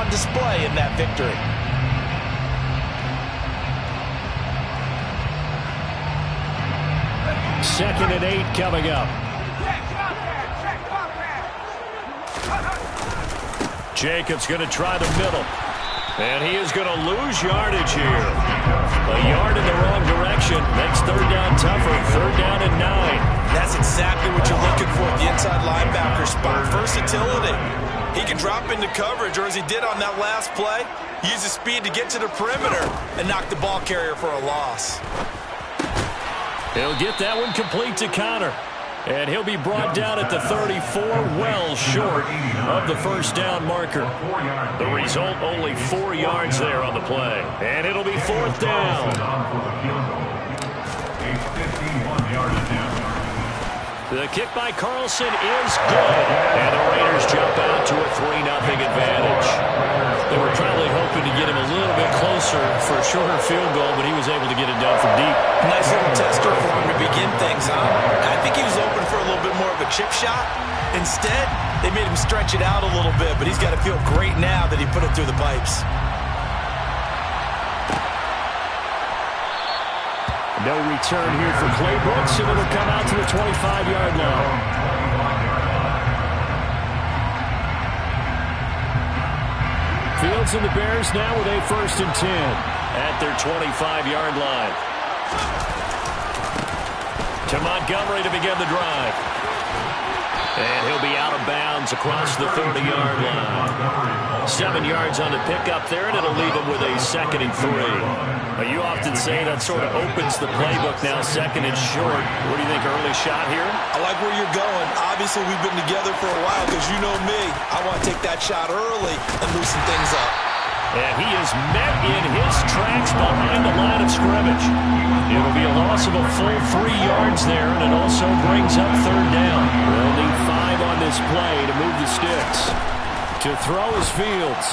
on display in that victory. Second and 8 coming up. Jacobs going to try the middle. And he is going to lose yardage here. A yard in the wrong direction. Makes third down tougher. Third down and 9. That's exactly what you're looking for at the inside linebacker spot. Versatility. He can drop into coverage, or as he did on that last play, use his speed to get to the perimeter and knock the ball carrier for a loss. He'll get that one complete to Connor. And he'll be brought down at the 34, well short of the first down marker. The result, only 4 yards there on the play. And it'll be fourth down. The kick by Carlson is good. And the Raiders jump out to a 3-0 advantage. They were probably hoping to get him a little bit closer for a shorter field goal, but he was able to get it done from deep. Nice little tester for him to begin things, huh? I think he was open for a little bit more of a chip shot. Instead, they made him stretch it out a little bit, but he's got to feel great now that he put it through the pipes. No return here for Clay Brooks, and it'll come out to the 25-yard line. Fields and the Bears now with a 1st and 10 at their 25-yard line. To Montgomery to begin the drive. And he'll be out of bounds across the 30-yard line. 7 yards on the pickup there, and it'll leave him with a 2nd and 3. You often say that sort of opens the playbook now, 2nd and short. What do you think, early shot here? I like where you're going. Obviously, we've been together for a while because you know me. I want to take that shot early and loosen things up. And he is met in his tracks behind the line of scrimmage. It'll be a loss of a full 3 yards there, and it also brings up third down. They'll need 5 on this play to move the sticks. To throw is Fields.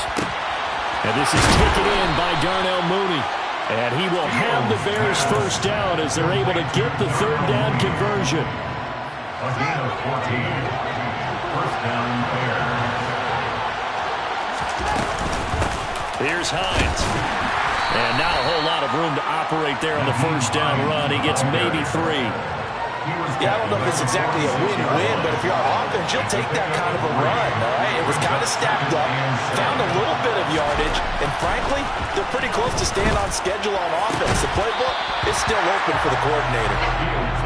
And this is taken in by Darnell Mooney. And he will have the Bears first down as they're able to get the third down conversion. Again, 14. First down, Bears. Here's Hines. And not a whole lot of room to operate there on the first down run. He gets maybe 3. Yeah, I don't know if it's exactly a win-win, but if you're on offense, you'll take that kind of a run, all right? It was kind of stacked up, found a little bit of yardage, and frankly, they're pretty close to staying on schedule on offense. The playbook is still open for the coordinator.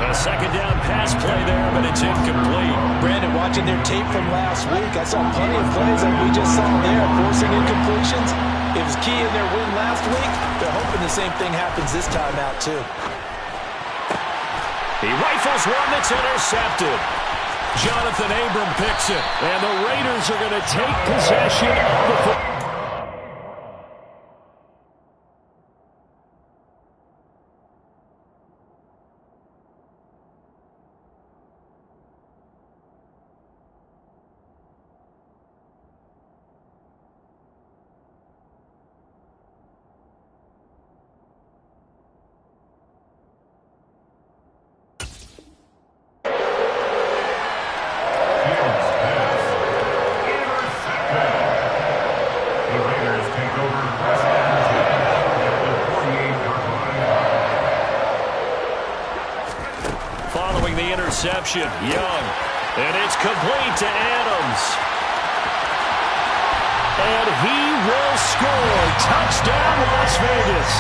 A second down pass play there, but it's incomplete. Brandon, watching their tape from last week, I saw plenty of plays like we just saw there, forcing incompletions. It was key in their win last week. They're hoping the same thing happens this time out, too. He rifles one that's intercepted. Jonathan Abram picks it. And the Raiders are going to take possession of the football. Interception, Young, and it's complete to Adams. And he will score. Touchdown, Las Vegas.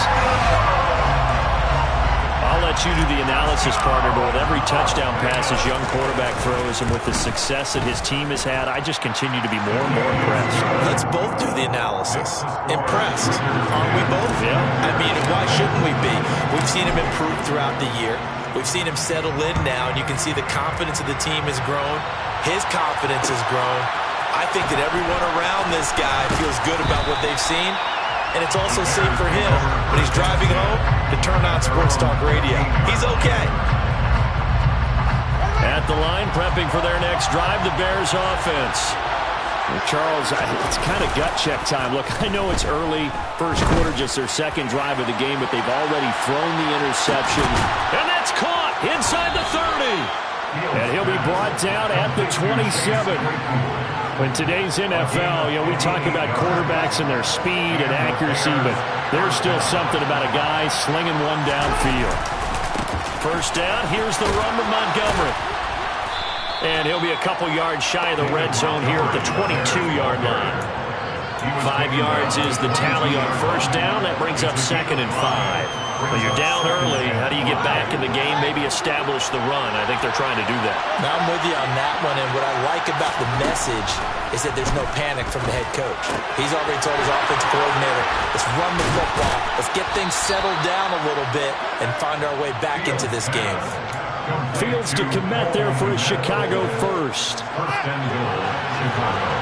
I'll let you do the analysis, partner, but with every touchdown pass his young quarterback throws and with the success that his team has had, I just continue to be more and more impressed. Let's both do the analysis. Impressed. Aren't we both? Yeah. I mean, why shouldn't we be? We've seen him improve throughout the year. We've seen him settle in now, and you can see the confidence of the team has grown. His confidence has grown. I think that everyone around this guy feels good about what they've seen, and it's also safe for him when he's driving home to turn on Sports Talk Radio. He's okay. At the line, prepping for their next drive, the Bears offense. Well, Charles, it's kind of gut check time. Look, I know it's early, first quarter, just their second drive of the game, but they've already thrown the interception. And that's caught inside the 30. And he'll be brought down at the 27. In today's NFL, we talk about quarterbacks and their speed and accuracy, but there's still something about a guy slinging one downfield. First down, here's the run to Montgomery. And he'll be a couple yards shy of the red zone here at the 22-yard line. 5 yards is the tally on first down. That brings up 2nd and 5. But you're down early. How do you get back in the game, maybe establish the run? I think they're trying to do that. Now I'm with you on that one, and what I like about the message is that there's no panic from the head coach. He's already told his offensive coordinator, let's run the football, let's get things settled down a little bit and find our way back into this game. Fields to commit there for a Chicago first. First and goal, Chicago.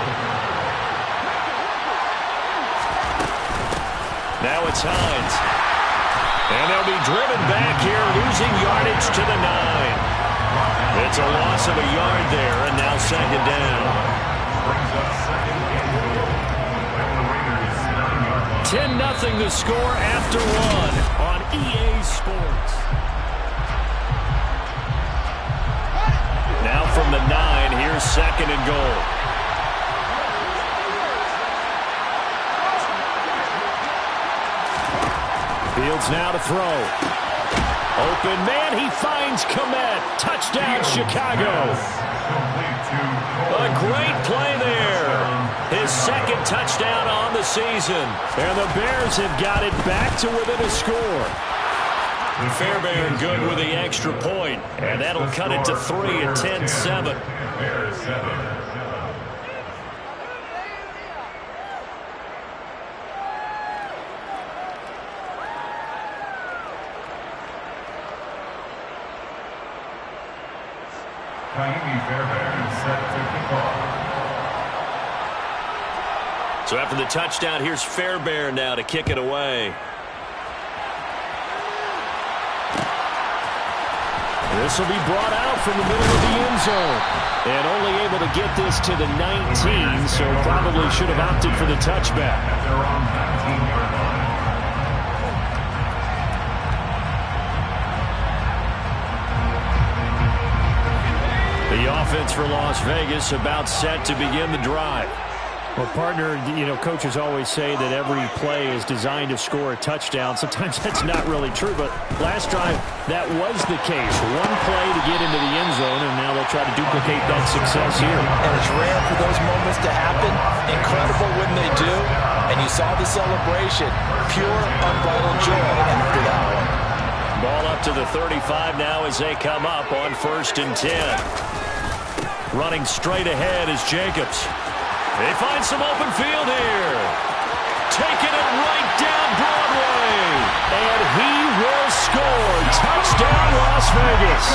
Now it's Hines. And they'll be driven back here, losing yardage to the 9. It's a loss of a yard there, and now 2nd down. Brings up 2nd and goal. And the Raiders 9-yard line. 10-0 the score after 1 on EA Sports. Now from the 9, here's 2nd and goal. Fields now to throw. Open man, he finds Kmet. Touchdown, Chicago. A great play there. His 2nd touchdown on the season. And the Bears have got it back to within a score. Fairbairn good with the extra point. And that'll cut it to 3 at 10-7. Bears 7. Ka'imi Fairbairn set to kick off. So after the touchdown, here's Fairbairn now to kick it away. This will be brought out from the middle of the end zone. And only able to get this to the 19, so probably should have opted for the touchback. At their own 19-yard line. The offense for Las Vegas about set to begin the drive. Well, partner, coaches always say that every play is designed to score a touchdown. Sometimes that's not really true, but last drive, that was the case. One play to get into the end zone, and now they'll try to duplicate that success here. And it's rare for those moments to happen. Incredible when they do. And you saw the celebration. Pure, unbridled joy after that one. Ball up to the 35 now as they come up on 1st and 10. Running straight ahead is Jacobs. They find some open field here. Taking it right down Broadway. And he will score. Touchdown, Las Vegas.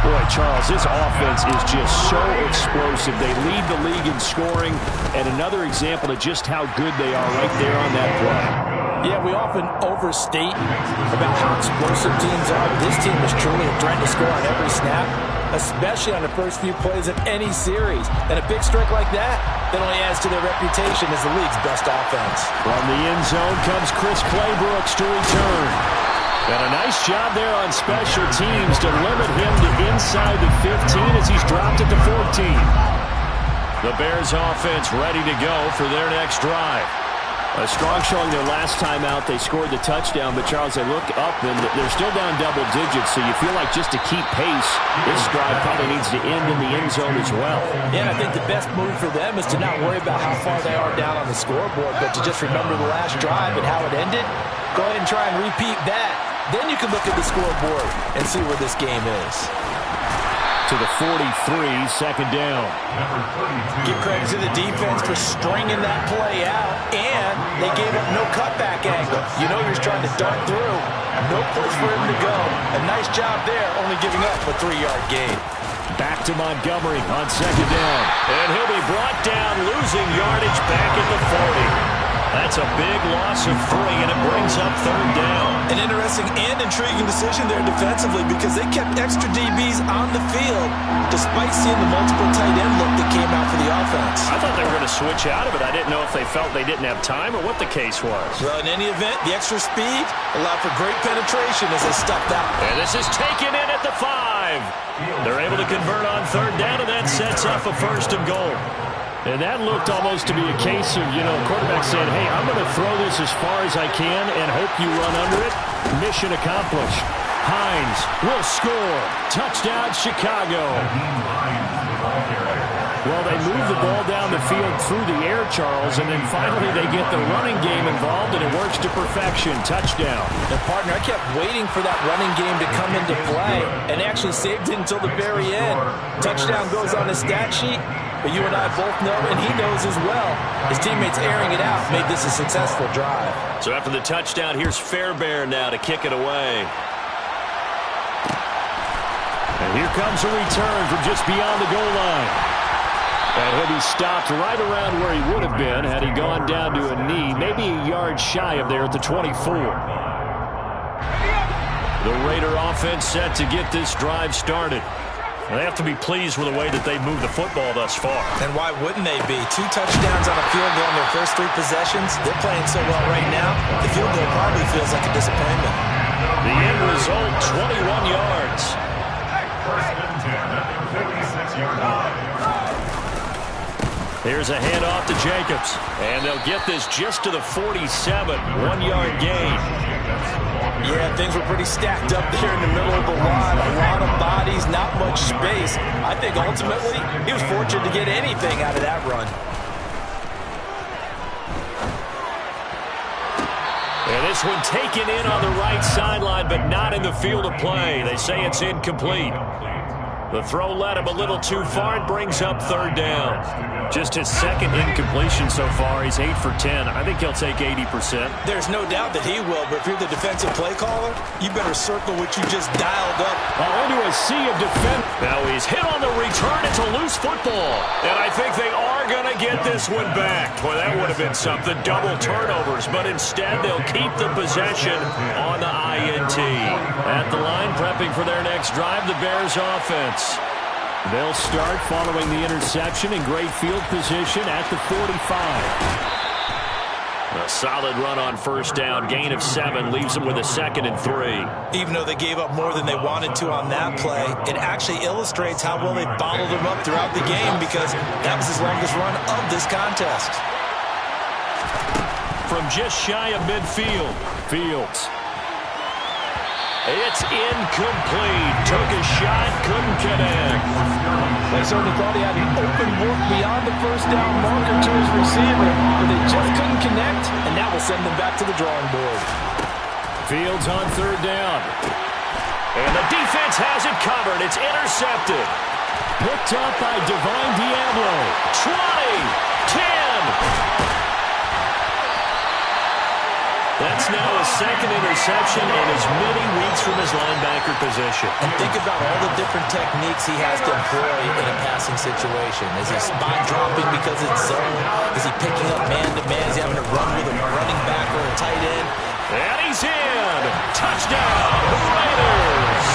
Boy, Charles, this offense is just so explosive. They lead the league in scoring. And another example of just how good they are right there on that play. Yeah, we often overstate about how explosive teams are. This team is truly a threat to score on every snap, especially on the first few plays of any series. And a big strike like that only adds to their reputation as the league's best offense. From the end zone comes Chris Claybrooks to return. And a nice job there on special teams to limit him to inside the 15 as he's dropped at the 14. The Bears offense ready to go for their next drive. A strong showing their last time out. They scored the touchdown, but Charles, they look up and they're still down double digits, so you feel like just to keep pace, this drive probably needs to end in the end zone as well. Yeah, and I think the best move for them is to not worry about how far they are down on the scoreboard, but to just remember the last drive and how it ended. Go ahead and try and repeat that. Then you can look at the scoreboard and see where this game is. To the 43, 2nd down. Give credit to the defense for stringing that play out, and they gave up no cutback angle. You know you're trying to dart through. No place for him to go. A nice job there, only giving up a 3-yard gain. Back to Montgomery on 2nd down. And he'll be brought down, losing yardage back at the 40. That's a big loss of 3, and it brings up third down. An interesting and intriguing decision there defensively because they kept extra DBs on the field despite seeing the multiple tight end look that came out for the offense. I thought they were going to switch out of it. I didn't know if they felt they didn't have time or what the case was. Well, in any event, the extra speed allowed for great penetration as they stuffed out. And this is taken in at the 5. They're able to convert on third down, and that sets up a 1st and goal. And that looked almost to be a case of, quarterback saying, hey, I'm going to throw this as far as I can and hope you run under it. Mission accomplished. Hines will score. Touchdown, Chicago. Well, they move the ball down the field through the air, Charles, and then finally they get the running game involved, and it works to perfection. Touchdown. And, partner, I kept waiting for that running game to come into play and actually saved it until the very end. Touchdown goes on the stat sheet. But you and I both know, and he knows as well, his teammates airing it out made this a successful drive. So after the touchdown, here's Fairbairn now to kick it away. And here comes a return from just beyond the goal line. And he'll be stopped right around where he would have been had he gone down to a knee, maybe a yard shy of there at the 24. The Raider offense set to get this drive started. They have to be pleased with the way that they've moved the football thus far. And why wouldn't they be? 2 touchdowns on a field goal in their first 3 possessions. They're playing so well right now, the field goal probably feels like a disappointment. The end result, 21 yards. Here's a handoff to Jacobs. And they'll get this just to the 47, 1-yard gain. Yeah, things were pretty stacked up there in the middle of the line. A lot of bodies, not much space. I think ultimately he was fortunate to get anything out of that run. And this one taken in on the right sideline, but not in the field of play. They say it's incomplete. The throw led him a little too far and brings up third down. Just his 2nd incompletion so far. He's 8 for 10. I think he'll take 80%. There's no doubt that he will, but if you're the defensive play caller, you better circle what you just dialed up. Into a sea of defense. Now he's hit on the return. It's a loose football. And I think they are going to get this one back. Boy, that would have been something. Double turnovers, but instead they'll keep the possession on the INT. At the line, prepping for their next drive, the Bears offense. They'll start following the interception in great field position at the 45. A solid run on first down. Gain of 7 leaves them with a 2nd and 3. Even though they gave up more than they wanted to on that play, it actually illustrates how well they bottled them up throughout the game because that was his longest run of this contest. From just shy of midfield, Fields. It's incomplete. Took a shot, couldn't connect. They certainly thought he had an open look beyond the first down marker to his receiver, but they just couldn't connect, and that will send them back to the drawing board. Fields on third down. And the defense has it covered. It's intercepted. Picked up by Divine Diablo. 20, 10. That's now a 2nd interception in as many weeks from his linebacker position. And think about all the different techniques he has to employ in a passing situation. Is he spot dropping because it's zone? Is he picking up man-to-man? Is he having to run with a running back or a tight end? And he's in. Touchdown, Raiders.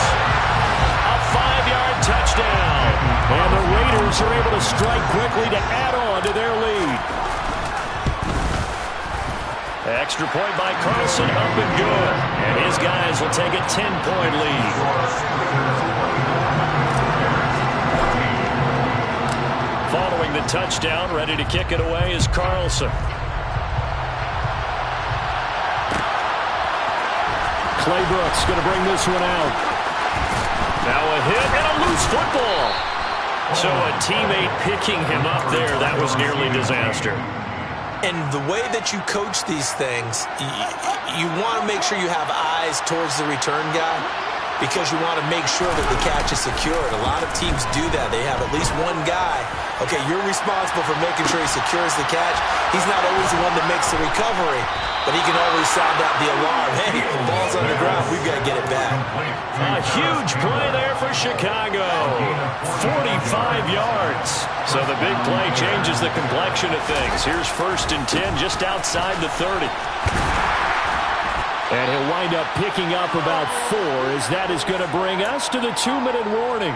A 5-yard touchdown. And the Raiders are able to strike quickly to add on to their lead. Extra point by Carlson, up and good. And his guys will take a 10-point lead. Following the touchdown, ready to kick it away is Carlson. Clay Brooks going to bring this one out. Now a hit and a loose football. So a teammate picking him up there, that was nearly disaster. And the way that you coach these things, you want to make sure you have eyes towards the return guy because you want to make sure that the catch is secured. A lot of teams do that. They have at least one guy. Okay, you're responsible for making sure he secures the catch. He's not always the one that makes the recovery, but he can always sound out the alarm. Hey, the ball's on the ground. We've got to get it back. A huge play there for Chicago. 45 yards. So the big play changes the complexion of things. Here's 1st and 10 just outside the 30. And he'll wind up picking up about 4 as that is going to bring us to the 2-minute warning.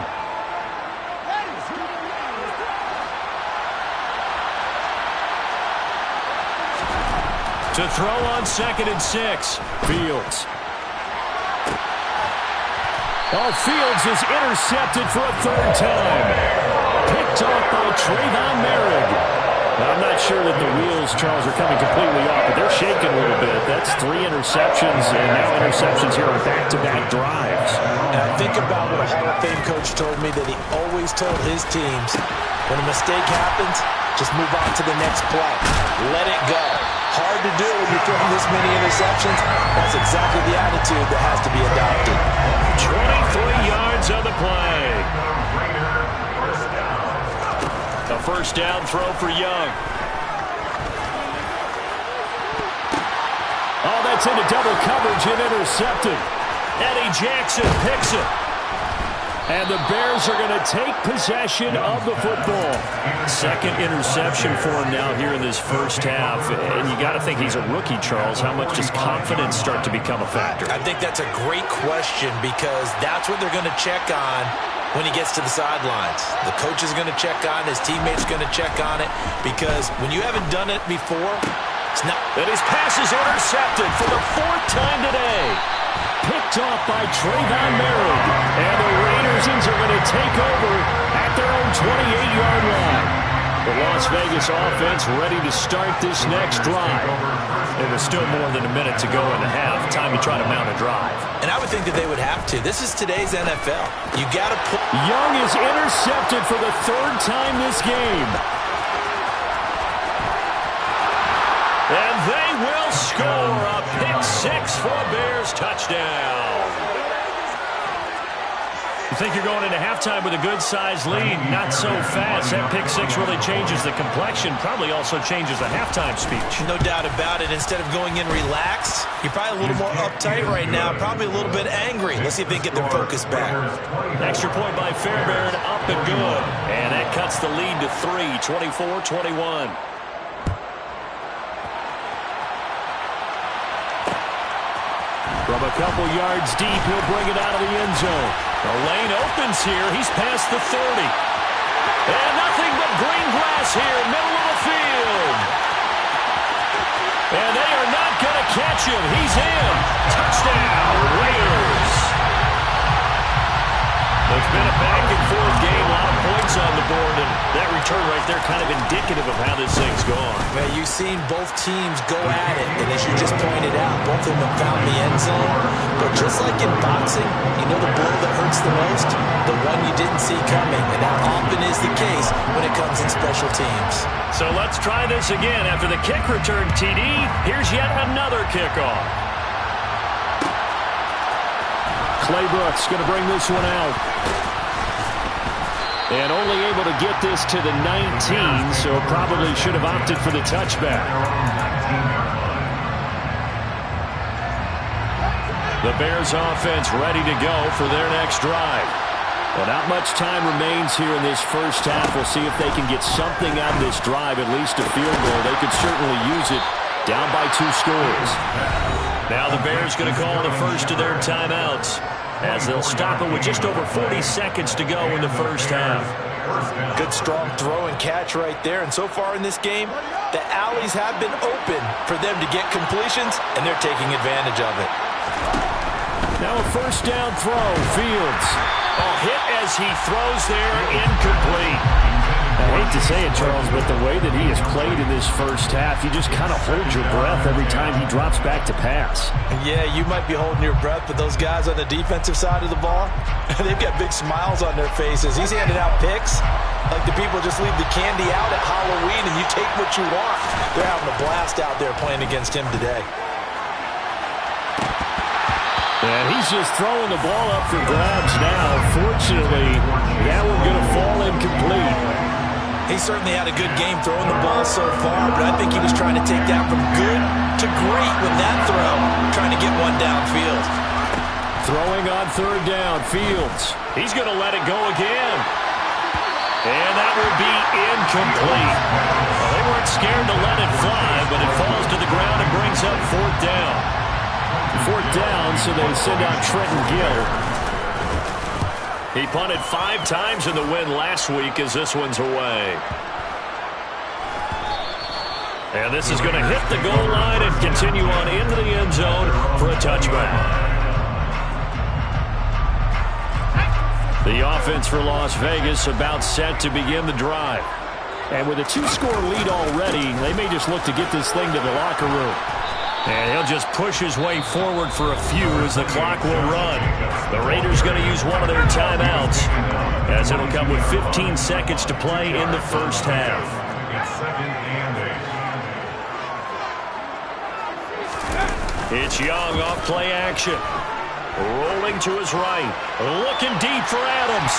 To throw on 2nd and 6. Fields. Oh, Fields is intercepted for a 3rd time. Picked off by Trayvon Merrick. I'm not sure that the wheels, Charles, are coming completely off, but they're shaking a little bit. That's 3 interceptions, and now interceptions here on back-to-back drives. And I think about what a Hall of Fame coach told me, that he always told his teams, when a mistake happens, just move on to the next play. Let it go. Hard to do when you're throwing this many interceptions. That's exactly the attitude that has to be adopted. 23 yards on the play. A 1st down throw for Young. Oh, that's into double coverage and intercepted. Eddie Jackson picks it. And the Bears are going to take possession of the football. 2nd interception for him now here in this 1st half. And you got to think he's a rookie, Charles. How much does confidence start to become a factor? I think that's a great question, because that's what they're going to check on when he gets to the sidelines. The coach is going to check on it. His teammates are going to check on it, because when you haven't done it before, it's not. And his pass is intercepted for the 4th time today. Picked off by Trayvon Merrick. And the Raiders are going to take over at their own 28-yard line. The Las Vegas offense ready to start this next drive. It was still more than a minute to go in the half. Time to try to mount a drive. And I would think that they would have to. This is today's NFL. You got to put. Young is intercepted for the 3rd time this game. And they will score a pick 6 for a Bears touchdown. You think you're going into halftime with a good-sized lead? Not so fast. That pick 6 really changes the complexion. Probably also changes the halftime speech. No doubt about it. Instead of going in relaxed, you're probably a little more uptight right now. Probably a little bit angry. Let's see if they get their focus back. Extra point by Fairbairn, up and good. And that cuts the lead to 3, 24-21. From a couple yards deep, he'll bring it out of the end zone. The lane opens here. He's past the 30. And nothing but green grass here, middle of the field. And they are not going to catch him. He's in. Touchdown, Raiders. It's been a back-and-forth game, a lot of points on the board, and that return right there kind of indicative of how this thing's gone. Well, you've seen both teams go at it, and as you just pointed out, both of them have found the end zone. But just like in boxing, you know the blow that hurts the most? The one you didn't see coming, and that often is the case when it comes in special teams. So let's try this again. After the kick return, TD, here's yet another kickoff. Clay Brooks going to bring this one out. And only able to get this to the 19, so probably should have opted for the touchback. The Bears offense ready to go for their next drive. Well, not much time remains here in this 1st half. We'll see if they can get something out of this drive, at least a field goal. They could certainly use it, down by 2 scores. Now the Bears going to call the first of their timeouts, as they'll stop it with just over 40 seconds to go in the 1st half. Good strong throw and catch right there. And so far in this game, the alleys have been open for them to get completions, and they're taking advantage of it. Now a 1st down throw. Fields. A hit as he throws there, incomplete. I hate to say it, Charles, but the way that he has played in this 1st half, you just kind of hold your breath every time he drops back to pass. Yeah, you might be holding your breath, but those guys on the defensive side of the ball, they've got big smiles on their faces. He's handing out picks like the people just leave the candy out at Halloween and you take what you want. They're having a blast out there playing against him today. And he's just throwing the ball up for grabs now. Fortunately, that one going to fall incomplete. He certainly had a good game throwing the ball so far, but I think he was trying to take that from good to great with that throw, trying to get one downfield. Throwing on 3rd down, Fields. He's going to let it go again. And that will be incomplete. Well, they weren't scared to let it fly, but it falls to the ground and brings up fourth down. Fourth down, so they send out Trenton Gill. He punted 5 times in the win last week as this one's away. And this is going to hit the goal line and continue on into the end zone for a touchback. The offense for Las Vegas about set to begin the drive. And with a 2-score lead already, they may just look to get this thing to the locker room. And he'll just push his way forward for a few as the clock will run. The Raiders going to use one of their timeouts as it'll come with 15 seconds to play in the first half. It's Young off play action. Rolling to his right. Looking deep for Adams.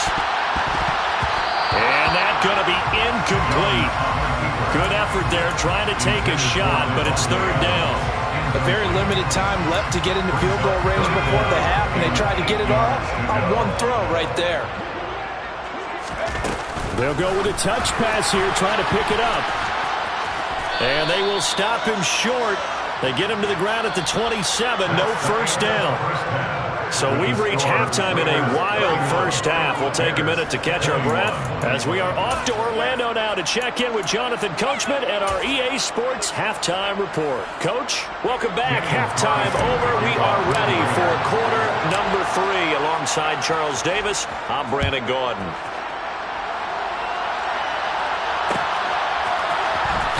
And that's going to be incomplete. Good effort there trying to take a shot, but it's third down. A very limited time left to get into field goal range before the half, and they tried to get it all on one throw right there. They'll go with a touch pass here, trying to pick it up. And they will stop him short. They get him to the ground at the 27, no first down. So we've reached halftime in a wild first half. We'll take a minute to catch our breath as we are off to Orlando now to check in with Jonathan Coachman and our EA Sports Halftime Report. Coach, welcome back. Halftime over. We are ready for quarter number 3. Alongside Charles Davis, I'm Brandon Gaudin.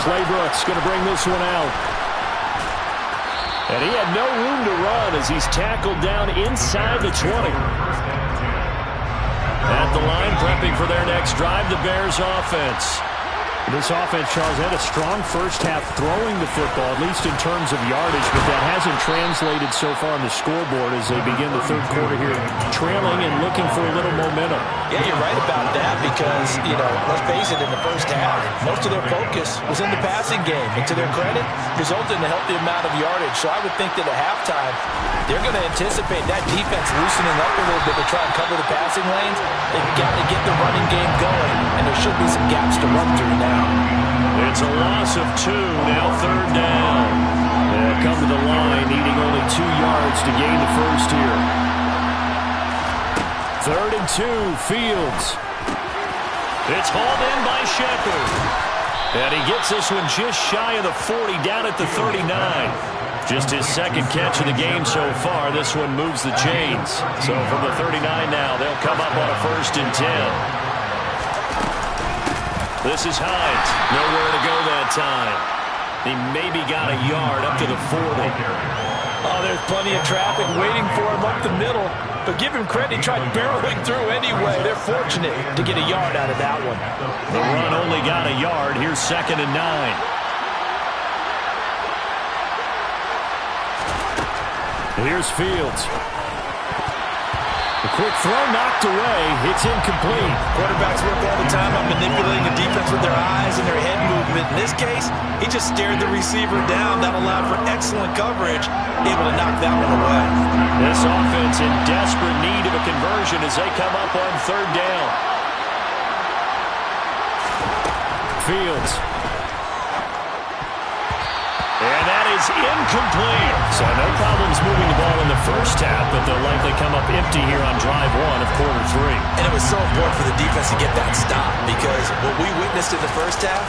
Claybrooks going to bring this one out. And he had no room to run as he's tackled down inside the 20. At the line, prepping for their next drive, the Bears offense. This offense, Charles, had a strong first half throwing the football, at least in terms of yardage, but that hasn't translated so far on the scoreboard as they begin the third quarter here, trailing and looking for a little momentum. Yeah, you're right about that because, let's face it, in the first half, most of their focus was in the passing game. And to their credit, resulted in a healthy amount of yardage. So I would think that at halftime, they're going to anticipate that defense loosening up a little bit to try and cover the passing lanes. They've got to get the running game going, and there should be some gaps to run through now. It's a loss of 2, now third down. They'll come to the line, needing only 2 yards to gain the first here. 3rd and 2, Fields. It's hauled in by Shepard. And he gets this one just shy of the 40, down at the 39. Just his second catch of the game so far. This one moves the chains. So from the 39 now, they'll come up on a 1st and 10. This is Hines. Nowhere to go that time. He maybe got a yard up to the 40. Oh, there's plenty of traffic waiting for him up the middle. But give him credit, he tried barreling through anyway. They're fortunate to get a yard out of that one. The run only got a yard. Here's 2nd and 9. Here's Fields. A quick throw knocked away. It's incomplete. Quarterbacks work all the time on manipulating the defense with their eyes and their head movement. In this case, he just stared the receiver down. That allowed for excellent coverage, able to knock that one away. This offense in desperate need of a conversion as they come up on 3rd down. Fields. And that is incomplete. So no problems moving the ball in the first half, but they'll likely come up empty here on drive 1 of quarter 3. And it was so important for the defense to get that stop because what we witnessed in the first half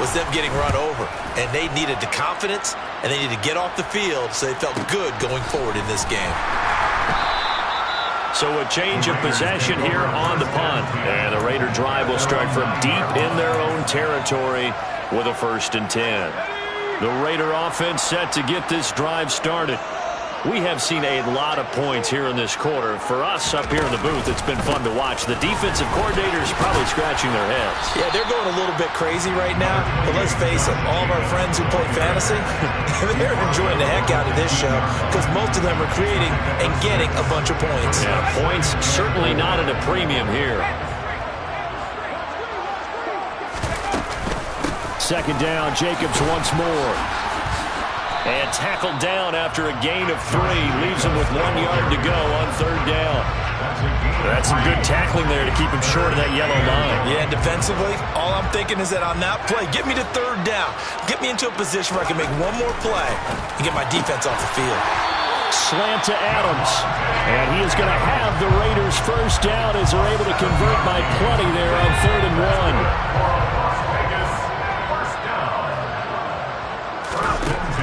was them getting run over. And they needed the confidence, and they needed to get off the field so they felt good going forward in this game. So a change of possession here on the punt. And the Raider drive will start from deep in their own territory with a 1st and 10. The Raider offense set to get this drive started. We have seen a lot of points here in this quarter. For us up here in the booth, it's been fun to watch. The defensive coordinators probably scratching their heads. Yeah, they're going a little bit crazy right now. But let's face it, all of our friends who play fantasy, they're enjoying the heck out of this show because most of them are creating and getting a bunch of points. Yeah, points certainly not at a premium here. 2nd down, Jacobs once more. And tackled down after a gain of 3. Leaves him with 1 yard to go on 3rd down. That's some good tackling there to keep him short of that yellow line. Yeah, defensively, all I'm thinking is that on that play, get me to third down. Get me into a position where I can make one more play and get my defense off the field. Slant to Adams. And he is going to have the Raiders first down as they're able to convert by plenty there on 3rd and 1.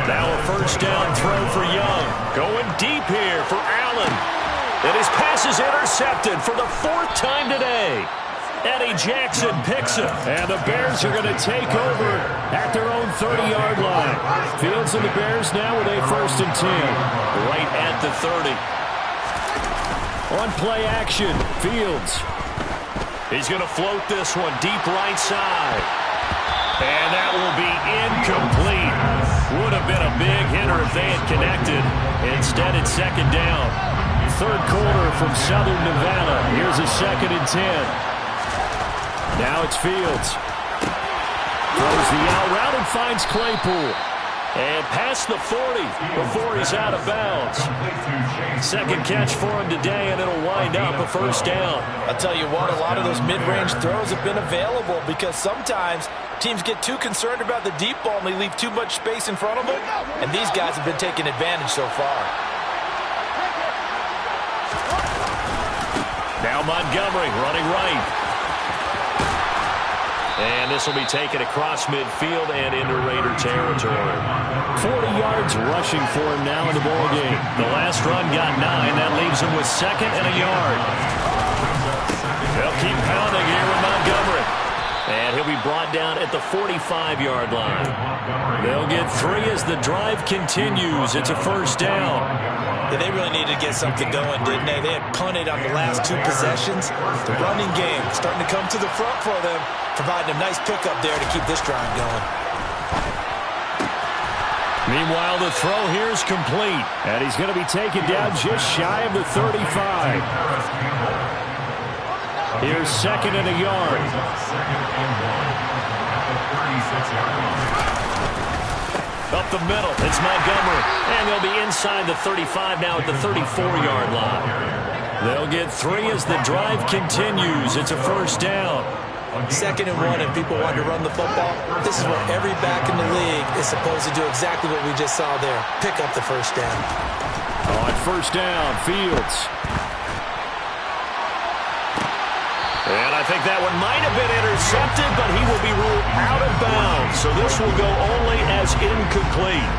Now a first down throw for Young. Going deep here for Allen. And his pass is intercepted for the 4th time today. Eddie Jackson picks it. And the Bears are going to take over at their own 30-yard line. Fields and the Bears now with a 1st and 10. Right at the 30. On play action, Fields. He's going to float this one deep right side. And that will be incomplete. Would have been a big hitter if they had connected. Instead, it's 2nd down. 3rd quarter from Southern Nevada. Here's a 2nd and 10. Now it's Fields. Throws the out route and finds Claypool. And past the 40 before he's out of bounds. 2nd catch for him today, and it'll wind up a 1st down. I'll tell you what, a lot of those mid-range throws have been available because sometimes teams get too concerned about the deep ball and they leave too much space in front of them, and these guys have been taking advantage so far. Now Montgomery running right. And this will be taken across midfield and into Raider territory. 40 yards rushing for him now in the ballgame. The last run got 9. That leaves him with 2nd and a yard. They'll keep pounding here with Montgomery. And he'll be brought down at the 45-yard line. They'll get 3 as the drive continues. It's a 1st down. Yeah, they really needed to get something going, didn't they? They had punted on the last 2 possessions. The running game starting to come to the front for them, providing a nice pickup there to keep this drive going. Meanwhile, the throw here is complete. And he's going to be taken down just shy of the 35. Here's 2nd and a yard. Up the middle, it's Montgomery. And they'll be inside the 35 now at the 34-yard line. They'll get 3 as the drive continues. It's a 1st down. 2nd and 1, and people want to run the football. This is what every back in the league is supposed to do, exactly what we just saw there. Pick up the 1st down. On 1st down, Fields. And I think that one might have been intercepted, but he will be ruled out of bounds. So this will go only as incomplete.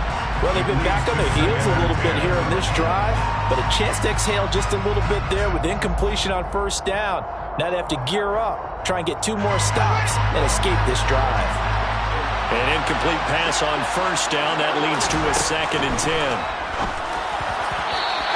Well, they've been back on their heels a little bit here in this drive, but a chance to exhale just a little bit there with incompletion on 1st down. Now they have to gear up, try and get 2 more stops, and escape this drive. An incomplete pass on 1st down. That leads to a 2nd and 10.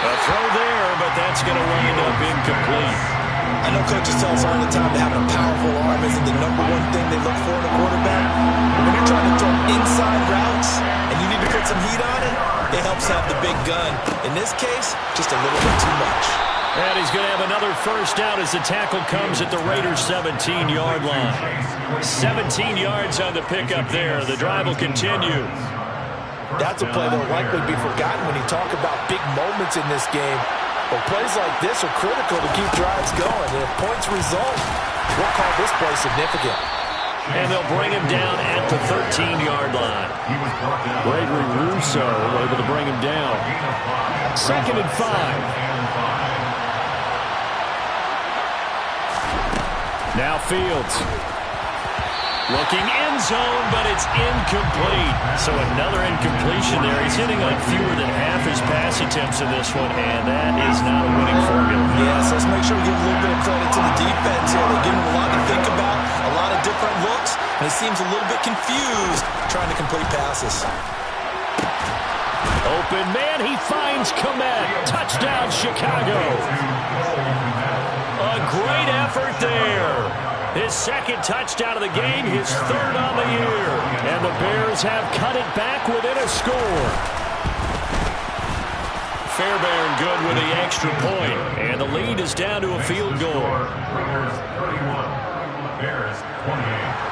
A throw there, but that's going to wind up incomplete. I know coaches tell us all the time that having a powerful arm isn't the #1 thing they look for in a quarterback. But when you're trying to throw inside routes and you need to put some heat on it, it helps have the big gun. In this case, just a little bit too much. And he's going to have another 1st down as the tackle comes at the Raiders' 17-yard line. 17 yards on the pickup there. The drive will continue. That's a play that will likely be forgotten when you talk about big moments in this game. But plays like this are critical to keep drives going. And if points result, we'll call this play significant. And they'll bring him down at the 13-yard line. Gregory Rousseau able to bring him down. 2nd and 5. Now Fields. Looking end zone, but it's incomplete. So another incompletion there. He's hitting on fewer than half his pass attempts in this one, and that is not a winning formula. Yes, let's make sure we give a little bit of credit to the defense here. They give him a lot to think about, a lot of different looks, and he seems a little bit confused trying to complete passes. Open man, he finds Kmet. Touchdown, Chicago. A great effort there. His 2nd touchdown of the game, his 3rd on the year. And the Bears have cut it back within a score. Fairbairn good with the extra point. And the lead is down to a field goal. Raiders 31, Bears 28.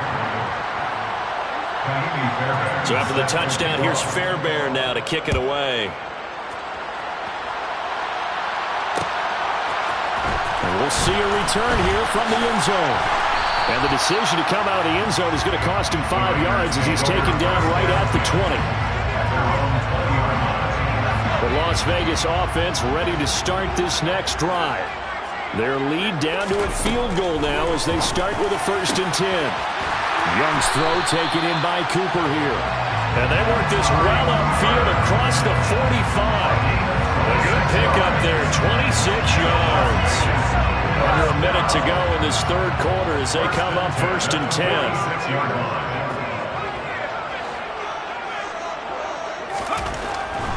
So after the touchdown, here's Fairbairn now to kick it away. And we'll see a return here from the end zone. And the decision to come out of the end zone is going to cost him 5 yards as he's taken down right at the 20. The Las Vegas offense ready to start this next drive. Their lead down to a field goal now as they start with a 1st and 10. Young's throw taken in by Cooper here. And they work this well upfield across the 45. A good pickup there, 26 yards. Under a minute to go in this 3rd quarter as they come up 1st and 10.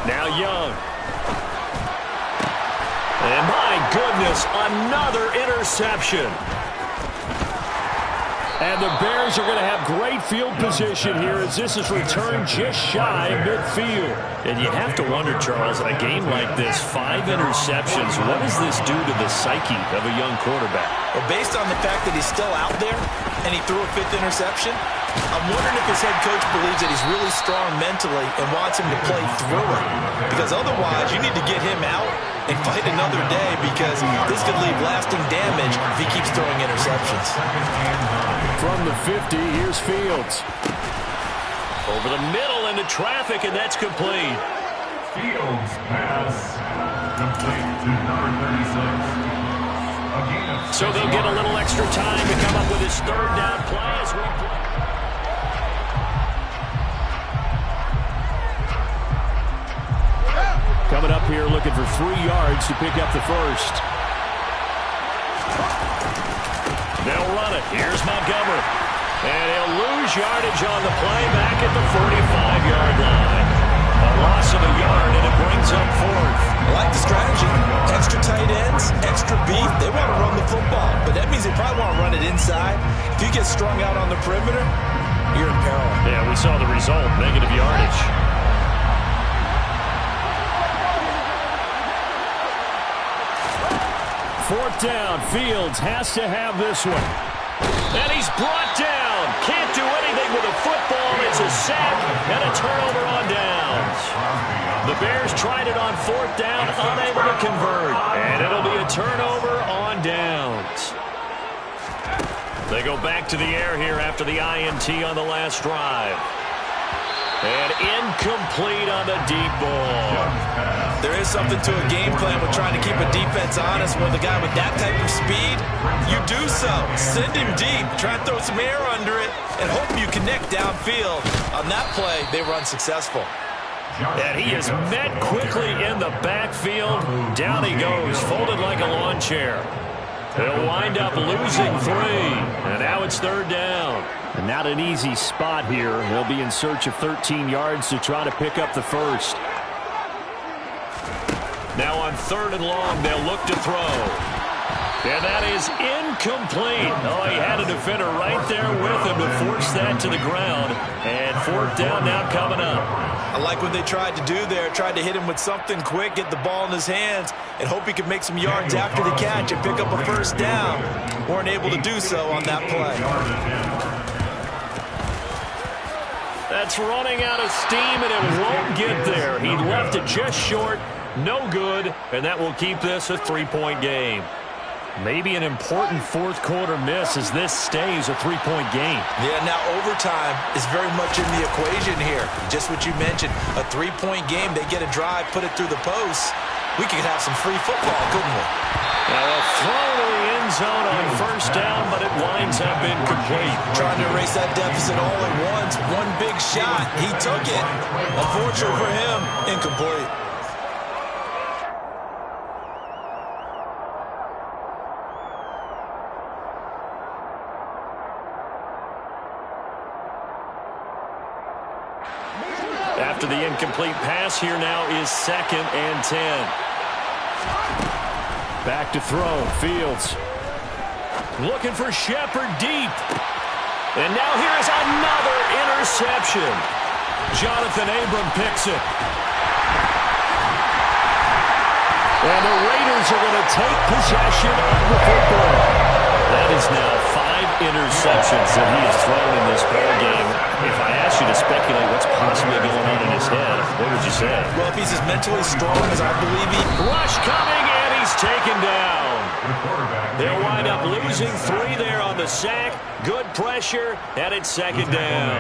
Now Young. And my goodness, another interception. And the Bears are going to have great field position here as this is returned just shy of midfield. And you have to wonder, Charles, in a game like this, 5 interceptions, what does this do to the psyche of a young quarterback? Well, based on the fact that he's still out there and he threw a 5th interception, I'm wondering if his head coach believes that he's really strong mentally and wants him to play through it. Because otherwise, you need to get him out and fight another day because this could leave lasting damage if he keeps throwing interceptions. From the 50, here's Fields. Over the middle into traffic, and that's complete. Fields pass complete to number 36. So they'll get a little extra time to come up with his 3rd down play as we play. Coming up here looking for 3 yards to pick up the 1st. They'll run it. Here's Montgomery. And he'll lose yardage on the play back at the 45-yard line. A loss of a yard, and it brings up 4th. I like the strategy. Extra tight ends, extra beef. They want to run the football, but that means they probably want to run it inside. If you get strung out on the perimeter, you're in peril. Yeah, we saw the result, negative yardage. Fourth down, Fields has to have this one. And he's brought down. Can't do anything with a football. It's a sack and a turnover on downs. The Bears tried it on 4th down, unable to convert. And it'll be a turnover on downs. They go back to the air here after the INT on the last drive. And incomplete on the deep ball. There is something to a game plan with trying to keep a defense honest. With a guy with that type of speed, you do so. Send him deep. Try and throw some air under it and hope you connect downfield. On that play, they were unsuccessful. And he is met quickly in the backfield. Down he goes, folded like a lawn chair. They'll wind up losing 3. And now it's 3rd down. And not an easy spot here. They'll be in search of 13 yards to try to pick up the 1st. Now on 3rd and long, they'll look to throw. And that is incomplete. Oh, he had a defender right there with him to force that to the ground. And 4th down now coming up. I like what they tried to do there. Tried to hit him with something quick, get the ball in his hands, and hope he could make some yards after the catch and pick up a 1st down. Weren't able to do so on that play. That's running out of steam, and it won't get there. He left it just short. No good, and that will keep this a 3-point game. Maybe an important 4th quarter miss as this stays a 3-point game. Yeah, now overtime is very much in the equation here. Just what you mentioned, a 3-point game. They get a drive, put it through the post. We could have some free football, couldn't we? Now a throw to the end zone on 1st down, but it winds up incomplete. Trying to erase that deficit all at once. One big shot. He took it. Unfortunately for him, incomplete. After the incomplete pass, here now is 2nd and 10. Back to throw, Fields. Looking for Shepard deep. And now here is another interception. Jonathan Abram picks it. And the Raiders are going to take possession of the football. That is now 5 interceptions that he has thrown in this ball game. If I asked you to speculate what's possibly going on in his head, what would you say? Well, if he's as mentally strong as I believe he... Rush coming, and he's taken down. They'll wind up losing 3 there on the sack. Good pressure, and it's second down.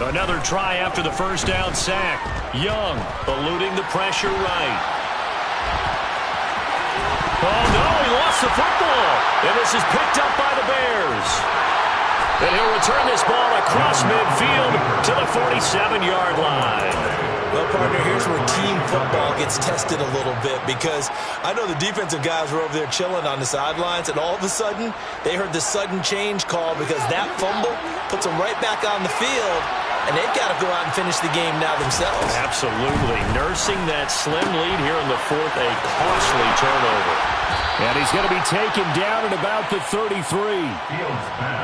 Another try after the first down sack. Young eluding the pressure right. Oh, no, he lost the football. And this is picked up by the Bears. And he'll return this ball across midfield to the 47-yard line. Well, partner, here's where team football gets tested a little bit, because I know the defensive guys were over there chilling on the sidelines, and all of a sudden they heard the sudden change call because that fumble puts them right back on the field, and they've got to go out and finish the game now themselves. Absolutely. Nursing that slim lead here in the fourth, a costly turnover. And he's going to be taken down at about the 33.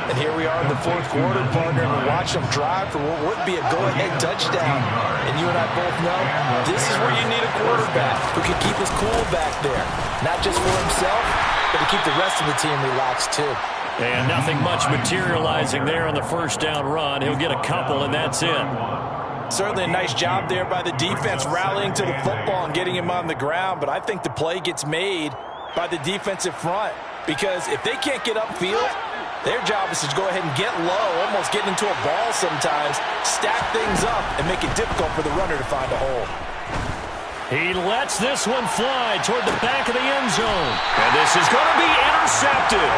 And here we are in the fourth quarter, partner, and we're watching them drive for what would be a go-ahead touchdown. And you and I both know this is where you need a quarterback who can keep his cool back there. Not just for himself, but to keep the rest of the team relaxed too. And nothing much materializing there on the first down run. He'll get a couple, and that's it. Certainly a nice job there by the defense rallying to the football and getting him on the ground, but I think the play gets made by the defensive front, because if they can't get upfield, their job is to go ahead and get low, almost get into a ball sometimes, stack things up, and make it difficult for the runner to find a hole. He lets this one fly toward the back of the end zone. And this is going to be intercepted.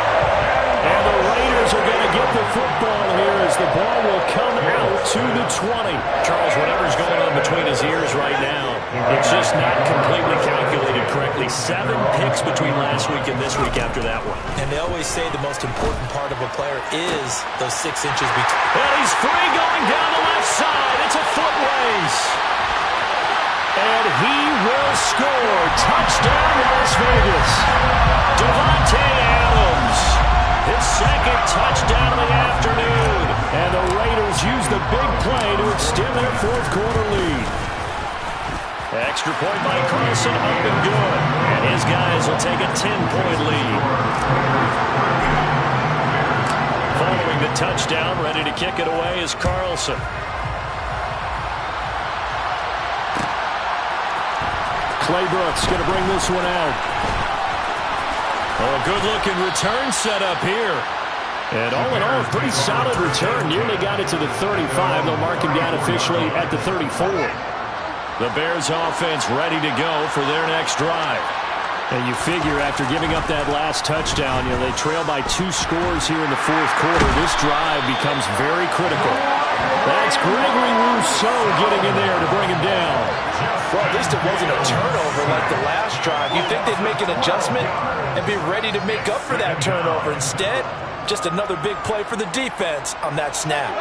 And the Raiders are going to get the football here as the ball will come out to the 20. Charles, whatever's going on between his ears right now, it's just not completely calculated correctly. 7 picks between last week and this week after that one. And they always say the most important part of a player is those 6 inches between. And he's free going down the left side. It's a foot race. And he will score. Touchdown, Las Vegas. Davante Adams. His second touchdown of the afternoon. And the Raiders use the big play to extend their fourth quarter lead. Extra point by Carlson, up and good. And his guys will take a 10-point lead. Following the touchdown, ready to kick it away is Carlson. Clay Brooks going to bring this one out. Oh, a good-looking return set up here. And all in all, a pretty solid return. Nearly got it to the 35. They'll mark him down officially at the 34. The Bears offense ready to go for their next drive. And you figure after giving up that last touchdown, they trail by 2 scores here in the fourth quarter. This drive becomes very critical. That's Gregory Rousseau getting in there to bring him down. Well, at least it wasn't a turnover like the last drive. You'd think they'd make an adjustment and be ready to make up for that turnover. Instead, just another big play for the defense on that snap.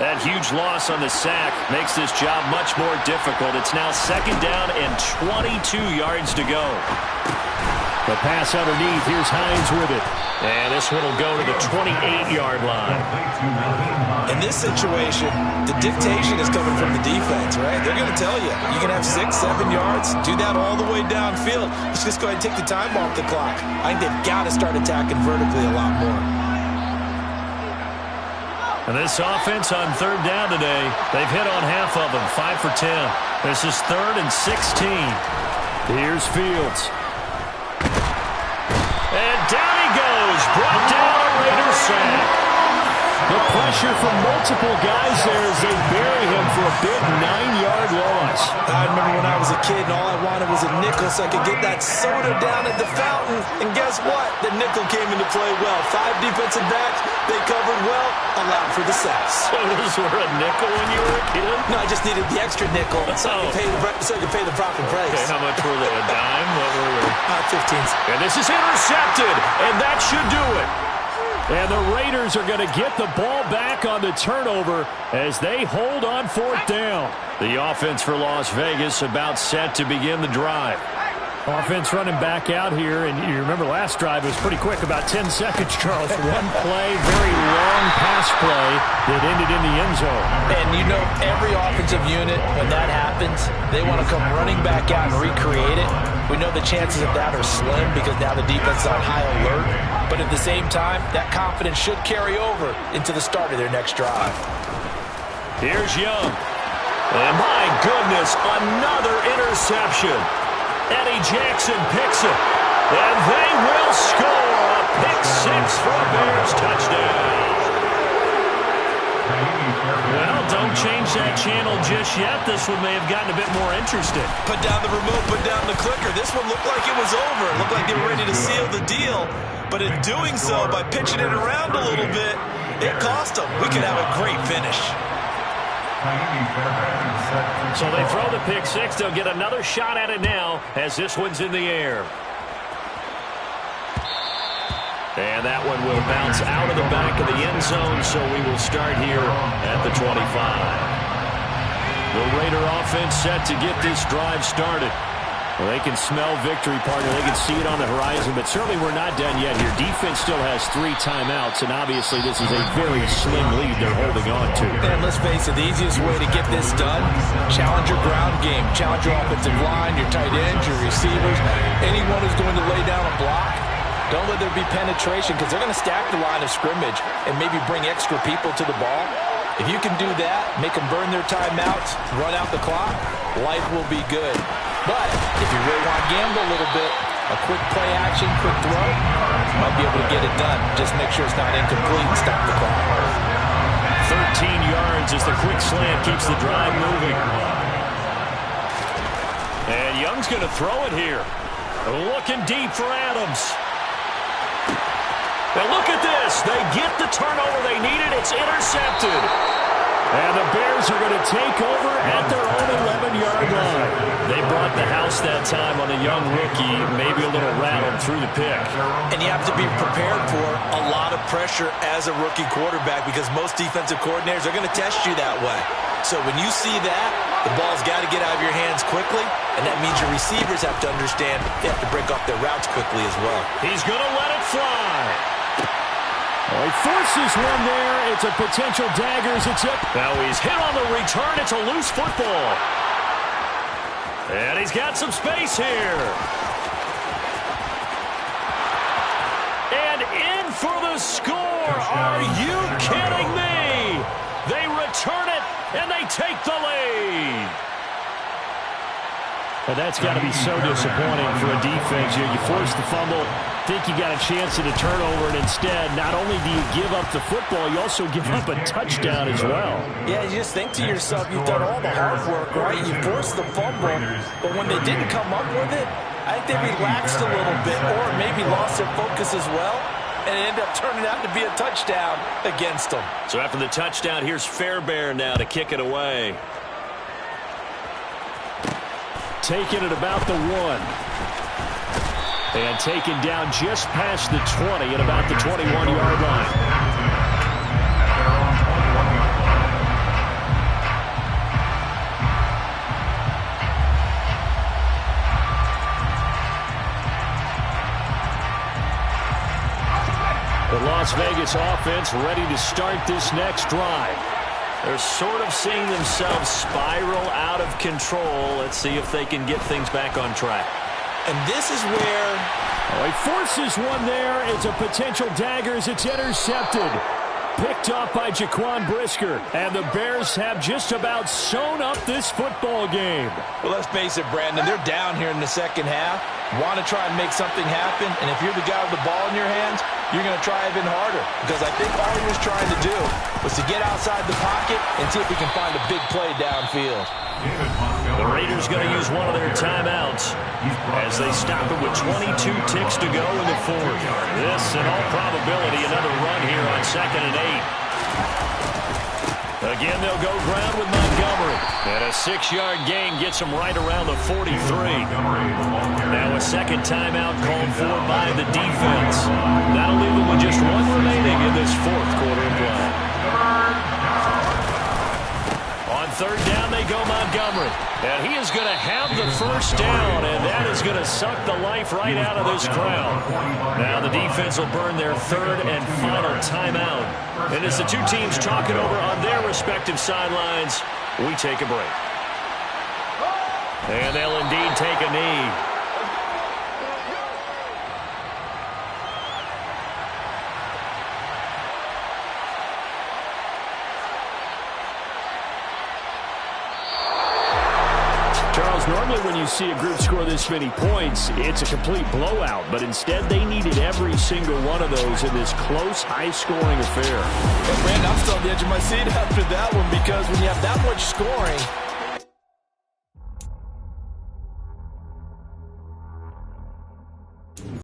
That huge loss on the sack makes this job much more difficult. It's now second down and 22 yards to go. The pass underneath. Here's Hines with it. And this one will go to the 28-yard line. In this situation, the dictation is coming from the defense, right? They're going to tell you, you can have 6, 7 yards, do that all the way downfield. Let's just go ahead and take the time off the clock. I think they've got to start attacking vertically a lot more. And this offense on third down today, they've hit on half of them, 5 for 10. This is 3rd and 16. Here's Fields. And down he goes, brought down a Raiders sack. The pressure from multiple guys there as they bury him for a big 9-yard loss. I remember when I was a kid and all I wanted was a nickel so I could get that soda down at the fountain. And guess what? The nickel came into play well. 5 defensive backs, they covered well, allowed for the sacks. So those were a nickel when you were a kid? No, I just needed the extra nickel so I could pay the proper price. Okay, how much were they? A dime? What were they? 15. And this is intercepted, and that should do it. And the Raiders are going to get the ball back on the turnover as they hold on fourth down. The offense for Las Vegas about set to begin the drive. Offense running back out here, and you remember last drive, it was pretty quick, about 10 seconds, Charles. One play, very long pass play that ended in the end zone. And you know, every offensive unit, when that happens, they want to come running back out and recreate it. We know the chances of that are slim because now the defense is on high alert. But at the same time, that confidence should carry over into the start of their next drive. Here's Young. And my goodness, another interception. Eddie Jackson picks it. And they will score a pick six for a Bears touchdown. Well, don't change that channel just yet. This one may have gotten a bit more interesting. Put down the remote, put down the clicker. This one looked like it was over. It looked like they were ready to seal the deal. But in doing so, by pitching it around a little bit, it cost them. We could have a great finish. So they throw the pick six. They'll get another shot at it now as this one's in the air. And that one will bounce out of the back of the end zone, so we will start here at the 25. The Raider offense set to get this drive started. Well, they can smell victory, partner. They can see it on the horizon, but certainly we're not done yet here. Defense still has 3 timeouts, and obviously this is a very slim lead they're holding on to. And let's face it, the easiest way to get this done, challenge your ground game. Challenge your offensive line, your tight ends, your receivers, anyone who's going to lay down a block. Don't let there be penetration because they're going to stack the line of scrimmage and maybe bring extra people to the ball. If you can do that, make them burn their timeouts, run out the clock, life will be good. But if you really want to gamble a little bit, a quick play action, quick throw, you might be able to get it done. Just make sure it's not incomplete and stop the clock. 13 yards as the quick slant keeps the drive moving. And Young's going to throw it here. Looking deep for Adams. Now look at this. They get the turnover they needed. It's intercepted. And the Bears are going to take over at their own 11-yard line. They brought the house that time on a young rookie, maybe a little rattled through the pick. And you have to be prepared for a lot of pressure as a rookie quarterback because most defensive coordinators are going to test you that way. So when you see that, the ball's got to get out of your hands quickly, and that means your receivers have to understand they have to break off their routes quickly as well. He's going to let it fly. Well, he forces one there. It's a potential dagger as it's up. Now he's hit on the return. It's a loose football. And he's got some space here. And in for the score. Are you kidding me? They return it, and they take the lead. Well, that's got to be so disappointing for a defense. You force the fumble, think you got a chance at a turnover, and instead, not only do you give up the football, you also give up a touchdown as well. Yeah, you just think to yourself, you've done all the hard work, right? You forced the fumble, but when they didn't come up with it, I think they relaxed a little bit or maybe lost their focus as well, and it ended up turning out to be a touchdown against them. So after the touchdown, here's Fairbairn now to kick it away. Taken at about the 1. And taken down just past the 20 at about the 21-yard line. The Las Vegas offense ready to start this next drive. They're sort of seeing themselves spiral out of control. Let's see if they can get things back on track. And this is where... Oh, he forces one there. It's a potential dagger as it's intercepted. Picked off by Jaquan Brisker. And the Bears have just about sewn up this football game. Well, let's face it, Brandon. They're down here in the second half. Want to try and make something happen. And if you're the guy with the ball in your hands, you're going to try even harder. Because I think all he was trying to do was to get outside the pocket and see if he can find a big play downfield. The Raiders going to use one of their timeouts as they stop it with 22 ticks to go in the fourth. This, in all probability, another run here on 2nd and 8. Again, they'll go ground with Montgomery. And a 6-yard gain gets them right around the 43. Now a second timeout called for by the defense. That'll leave them with just one remaining in this fourth quarter of play. On third down, they go Montgomery. And he is going to have the first down, and that is going to suck the life right out of this crowd. Now the defense will burn their third and final timeout. And as the two teams talk it over on their respective sidelines, we take a break. And they'll indeed take a knee. Charles, normally when you see a group score this many points, it's a complete blowout. But instead, they needed every single one of those in this close, high-scoring affair. But, Brandon, I'm still on the edge of my seat after that one because when you have that much scoring,